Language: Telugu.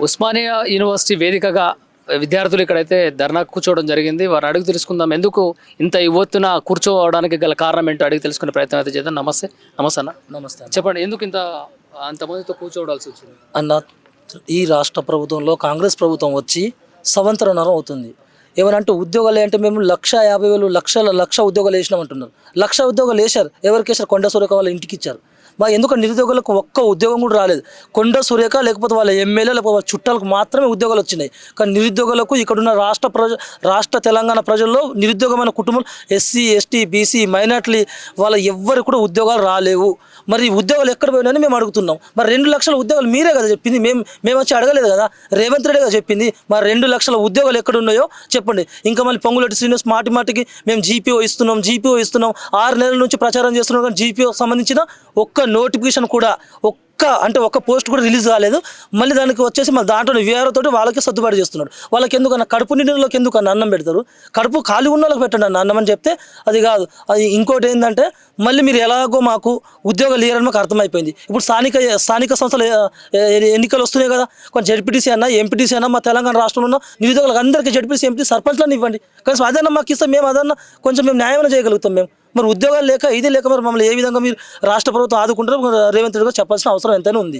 ఉస్మానియా యూనివర్సిటీ వేదికగా విద్యార్థులు ఇక్కడైతే ధర్నా కూర్చోవడం జరిగింది. వారు అడిగి తెలుసుకుందాం, ఎందుకు ఇంత యువత్తున కూర్చోవడానికి గల కారణం ఏంటో అడిగి తెలుసుకునే ప్రయత్నం అయితే చేద్దాం. నమస్తే. నమస్తే అన్న. నమస్తే అన్న. చెప్పండి, ఎందుకు ఇంత అంతమందితో కూర్చోవడాల్సి వచ్చింది? అన్న, ఈ రాష్ట్ర ప్రభుత్వంలో కాంగ్రెస్ ప్రభుత్వం వచ్చి సంవత్సరంన్నర అవుతుంది. ఏమనంటే ఉద్యోగాలు అంటే మేము 1,50,000 లక్ష ఉద్యోగాలు వేసినామంటున్నారు. 1,00,000 ఉద్యోగాలు వేశారు. ఎవరికి వేశారు? కొండ సురేఖ వాళ్ళ ఇంటికి ఇచ్చారు. మా ఎందుకంటే నిరుద్యోగులకు ఒక్క ఉద్యోగం కూడా రాలేదు. కొండ సురేఖ లేకపోతే వాళ్ళ ఎమ్మెల్యే లేకపోతే వాళ్ళ చుట్టాలకు మాత్రమే ఉద్యోగాలు వచ్చినాయి. కానీ నిరుద్యోగులకు ఇక్కడున్న రాష్ట్ర తెలంగాణ ప్రజల్లో నిరుద్యోగమైన కుటుంబాలు ఎస్సీ, ఎస్టీ, బీసీ, మైనార్టీ వాళ్ళ ఎవ్వరికి కూడా ఉద్యోగాలు రాలేవు. మరి ఉద్యోగాలు ఎక్కడ పోయినాయని మేము అడుగుతున్నాం. మరి 2 లక్షల ఉద్యోగాలు మీరే కదా చెప్పింది, మేము వచ్చి అడగలేదు కదా. రేవంత్ రెడ్డి కదా చెప్పింది. మరి 2 లక్షల ఉద్యోగాలు ఎక్కడ ఉన్నాయో చెప్పండి. ఇంకా మళ్ళీ పొంగులేటి శ్రీనివాస్ మాటికి మేము జీపీఓ ఇస్తున్నాం 6 నెలల నుంచి ప్రచారం చేస్తున్నాం. కానీ జీపీఓ సంబంధించిన ఒక్క నోటిఫికేషన్ కూడా ఒక్క పోస్ట్ కూడా రిలీజ్ కాలేదు. మళ్ళీ దానికి వచ్చేసి మళ్ళీ దాంట్లో వీఆర్ఓ వాళ్ళకి సర్దుబాటు చేస్తున్నాడు. వాళ్ళకి ఎందుకన్నా కడుపు నిండినలోకి ఎందుకన్నా అన్నం పెడతారు? కడుపు ఖాళీ ఉన్న వాళ్ళకి పెట్టండి అన్నం అని చెప్తే అది కాదు. అది ఇంకోటి ఏంటంటే మళ్ళీ మీరు ఎలాగో మాకు ఉద్యోగాలు లేరని మాకు అర్థమైపోయింది. ఇప్పుడు స్థానిక సంస్థల ఎన్నికలు వస్తున్నాయి కదా. కొంచెం జడ్పీటీసీ అన్నా ఎంపీటీసీ అన్నా మా తెలంగాణ రాష్ట్రంలో ఉన్న నిరుద్యోగులకు అందరికీ జడ్పీటీసీ ఎంపీ సర్పంచ్లను ఇవ్వండి. కానీ అదన్నా మాకు ఇస్తాం, మేము అదన్నా కొంచెం మేము న్యాయం చేయగలుగుతాం. మేము మరి ఉద్యోగాలు లేక ఇది లేక మరి మమ్మల్ని ఏ విధంగా మీరు రాష్ట్ర ప్రభుత్వం ఆదుకుంటారో రేవంత్ రెడ్డి గారు చెప్పాల్సిన అవసరం ఎంతైనా ఉంది.